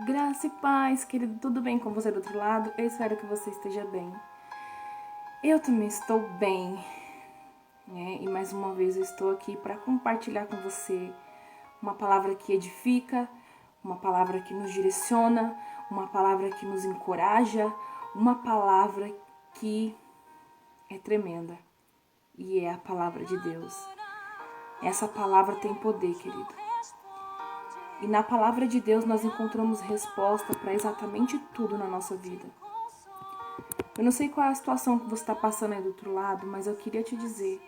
Graça e paz, querido, tudo bem com você do outro lado? Eu espero que você esteja bem. Eu também estou bem, né? E mais uma vez eu estou aqui para compartilhar com você uma palavra que edifica, uma palavra que nos direciona, uma palavra que nos encoraja, uma palavra que é tremenda. E é a palavra de Deus. Essa palavra tem poder, querido. E na palavra de Deus nós encontramos resposta para exatamente tudo na nossa vida. Eu não sei qual é a situação que você está passando aí do outro lado, mas eu queria te dizer,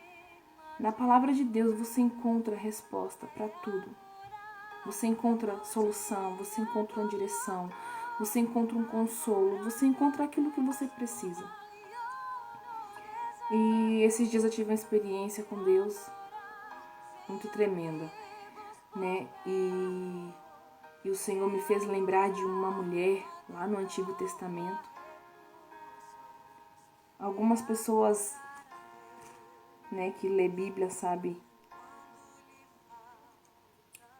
na palavra de Deus você encontra resposta para tudo. Você encontra solução, você encontra uma direção, você encontra um consolo, você encontra aquilo que você precisa. E esses dias eu tive uma experiência com Deus muito tremenda, né? E o Senhor me fez lembrar de uma mulher lá no Antigo Testamento. Algumas pessoas, né, que lê Bíblia sabe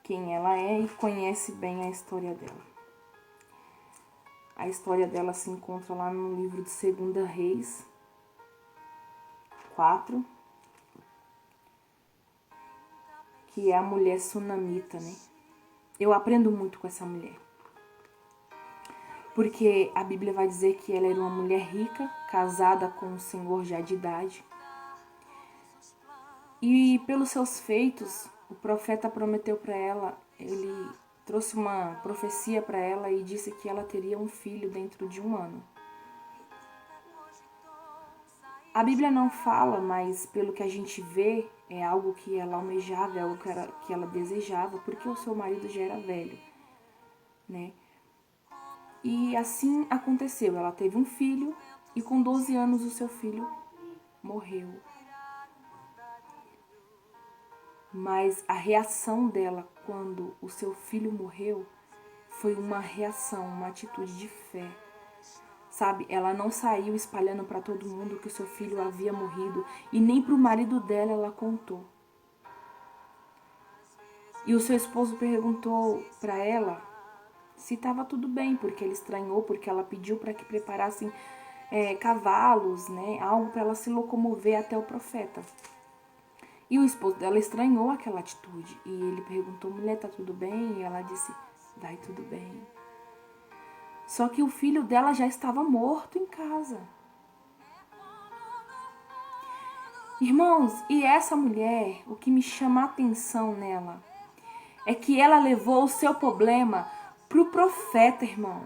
quem ela é e conhece bem a história dela. A história dela se encontra lá no livro de 2 Reis 4, que é a mulher sunamita, né? Eu aprendo muito com essa mulher. Porque a Bíblia vai dizer que ela era uma mulher rica, casada com um senhor já de idade. E pelos seus feitos, o profeta prometeu para ela, ele trouxe uma profecia para ela e disse que ela teria um filho dentro de 1 ano. A Bíblia não fala, mas pelo que a gente vê, é algo que ela almejava, é algo que ela desejava, porque o seu marido já era velho, né? E assim aconteceu, ela teve um filho e com 12 anos o seu filho morreu. Mas a reação dela quando o seu filho morreu foi uma reação, uma atitude de fé. Sabe, ela não saiu espalhando para todo mundo que o seu filho havia morrido e nem para o marido dela ela contou. E o seu esposo perguntou para ela se estava tudo bem, porque ele estranhou, porque ela pediu para que preparassem cavalos, né, algo para ela se locomover até o profeta. E o esposo dela estranhou aquela atitude e ele perguntou: mulher, tá tudo bem? E ela disse: vai tudo bem. Só que o filho dela já estava morto em casa. Irmãos, e essa mulher, o que me chama a atenção nela é que ela levou o seu problema pro profeta, irmão.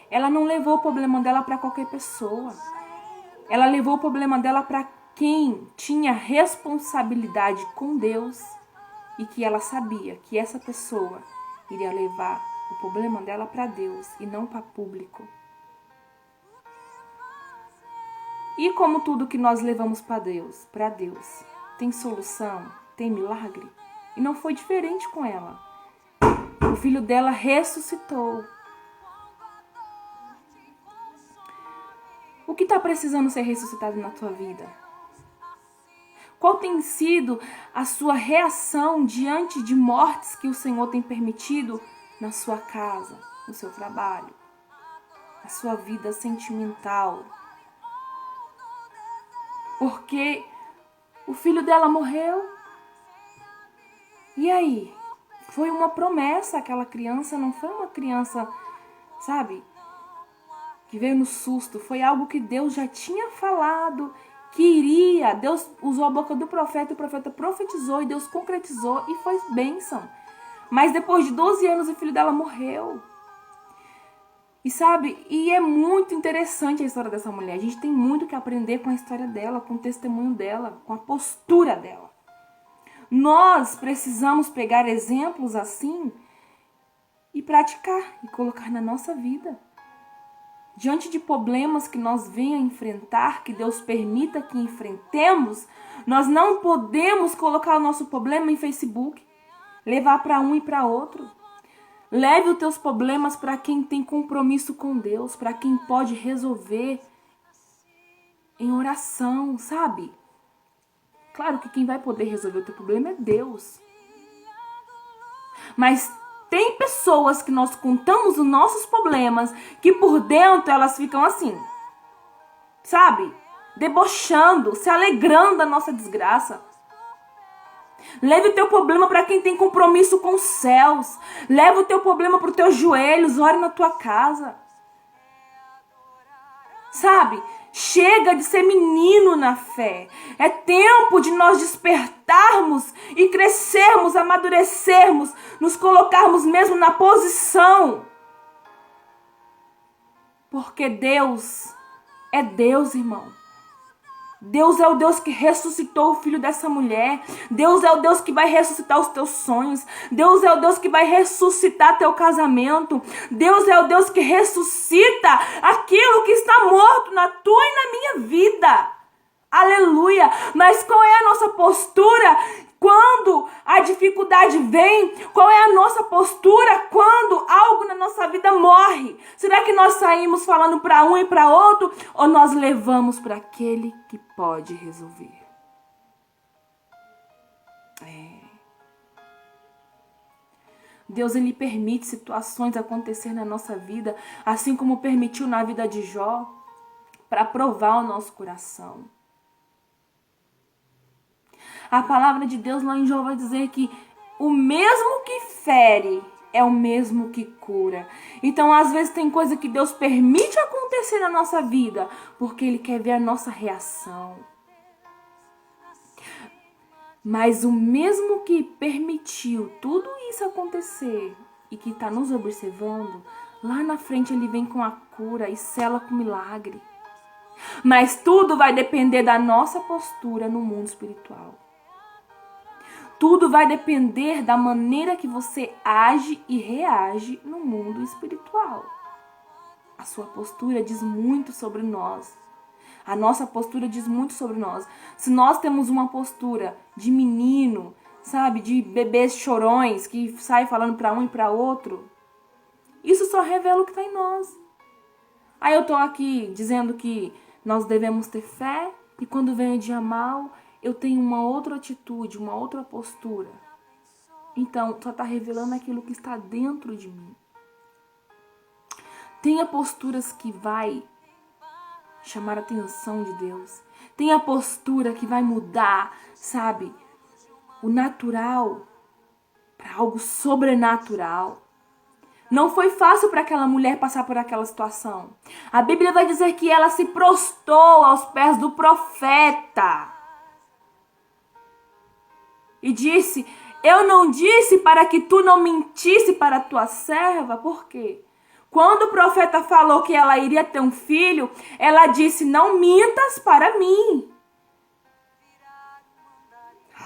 Ela não levou o problema dela para qualquer pessoa. Ela levou o problema dela para quem tinha responsabilidade com Deus e que ela sabia que essa pessoa iria levar o problema dela para Deus e não para público. E como tudo que nós levamos para Deus, tem solução, tem milagre, e não foi diferente com ela. O filho dela ressuscitou. O que está precisando ser ressuscitado na tua vida? Qual tem sido a sua reação diante de mortes que o Senhor tem permitido na sua casa, no seu trabalho, na sua vida sentimental? Porque o filho dela morreu. E aí? Foi uma promessa, aquela criança não foi uma criança, sabe, que veio no susto. Foi algo que Deus já tinha falado que iria. Deus usou a boca do profeta, o profeta profetizou e Deus concretizou e foi bênção. Mas depois de 12 anos o filho dela morreu. E sabe, e é muito interessante a história dessa mulher. A gente tem muito que aprender com a história dela, com o testemunho dela, com a postura dela. Nós precisamos pegar exemplos assim e praticar e colocar na nossa vida. Diante de problemas que nós venhamos enfrentar, que Deus permita que enfrentemos, nós não podemos colocar o nosso problema em Facebook, levar para um e para outro. Leve os teus problemas para quem tem compromisso com Deus, para quem pode resolver em oração, sabe? Claro que quem vai poder resolver o teu problema é Deus. Mas tem pessoas que nós contamos os nossos problemas, que por dentro elas ficam assim, sabe? Debochando, se alegrando da nossa desgraça. Leve o teu problema para quem tem compromisso com os céus. Leve o teu problema para os teus joelhos, ore na tua casa. Sabe? Chega de ser menino na fé. É tempo de nós despertarmos e crescermos, amadurecermos, nos colocarmos mesmo na posição. Porque Deus é Deus, irmão. Deus é o Deus que ressuscitou o filho dessa mulher. Deus é o Deus que vai ressuscitar os teus sonhos. Deus é o Deus que vai ressuscitar teu casamento. Deus é o Deus que ressuscita aquilo que está morto na tua e na minha vida. Aleluia! Mas qual é a nossa postura quando a dificuldade vem? Qual é a nossa postura quando algo na nossa vida morre? Será que nós saímos falando para um e para outro? Ou nós levamos para aquele que pode resolver? Deus, ele permite situações acontecer na nossa vida, assim como permitiu na vida de Jó, para provar o nosso coração. A palavra de Deus lá em Jó vai dizer que o mesmo que fere é o mesmo que cura. Então, às vezes, tem coisa que Deus permite acontecer na nossa vida, porque Ele quer ver a nossa reação. Mas o mesmo que permitiu tudo isso acontecer e que está nos observando, lá na frente Ele vem com a cura e sela com milagre. Mas tudo vai depender da nossa postura no mundo espiritual. Tudo vai depender da maneira que você age e reage no mundo espiritual. A sua postura diz muito sobre nós. A nossa postura diz muito sobre nós. Se nós temos uma postura de menino, sabe, de bebês chorões que saem falando para um e para outro, isso só revela o que está em nós. Aí eu tô aqui dizendo que nós devemos ter fé e quando vem o dia mal, eu tenho uma outra atitude, uma outra postura. Então, só está revelando aquilo que está dentro de mim. Tenha posturas que vai chamar a atenção de Deus. Tenha postura que vai mudar, sabe, o natural para algo sobrenatural. Não foi fácil para aquela mulher passar por aquela situação. A Bíblia vai dizer que ela se prostrou aos pés do profeta. E disse, eu não disse para que tu não mentisse para a tua serva. Por quê? Quando o profeta falou que ela iria ter um filho, ela disse, não mintas para mim.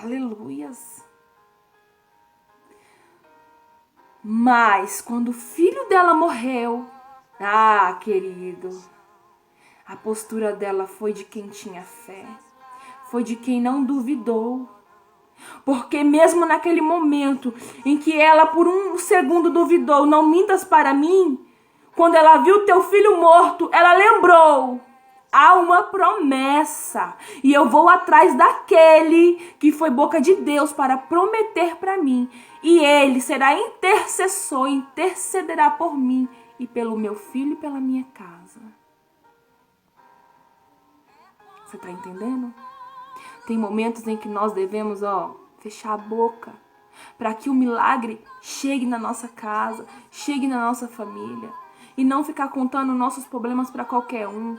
Aleluias. Mas quando o filho dela morreu, querido, a postura dela foi de quem tinha fé. Foi de quem não duvidou. Porque mesmo naquele momento em que ela por um segundo duvidou, não mintas para mim, quando ela viu teu filho morto, ela lembrou, há uma promessa e eu vou atrás daquele que foi boca de Deus para prometer para mim e ele será intercessor, intercederá por mim e pelo meu filho e pela minha casa. Você está entendendo? Tem momentos em que nós devemos, fechar a boca para que o milagre chegue na nossa casa, chegue na nossa família e não ficar contando nossos problemas para qualquer um.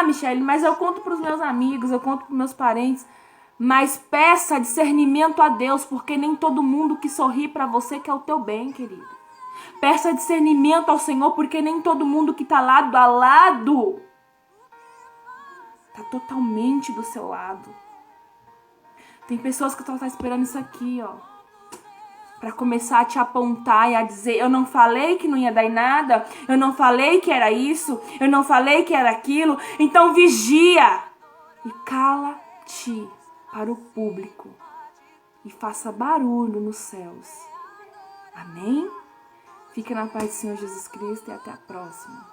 Michele, mas eu conto para os meus amigos, eu conto para os meus parentes, mas peça discernimento a Deus, porque nem todo mundo que sorri para você quer o teu bem, querido. Peça discernimento ao Senhor, porque nem todo mundo que está lado a lado está totalmente do seu lado. Tem pessoas que estão esperando isso aqui, para começar a te apontar e a dizer, eu não falei que não ia dar em nada, eu não falei que era isso, eu não falei que era aquilo, então vigia e cala-te para o público e faça barulho nos céus. Amém? Fica na paz do Senhor Jesus Cristo e até a próxima.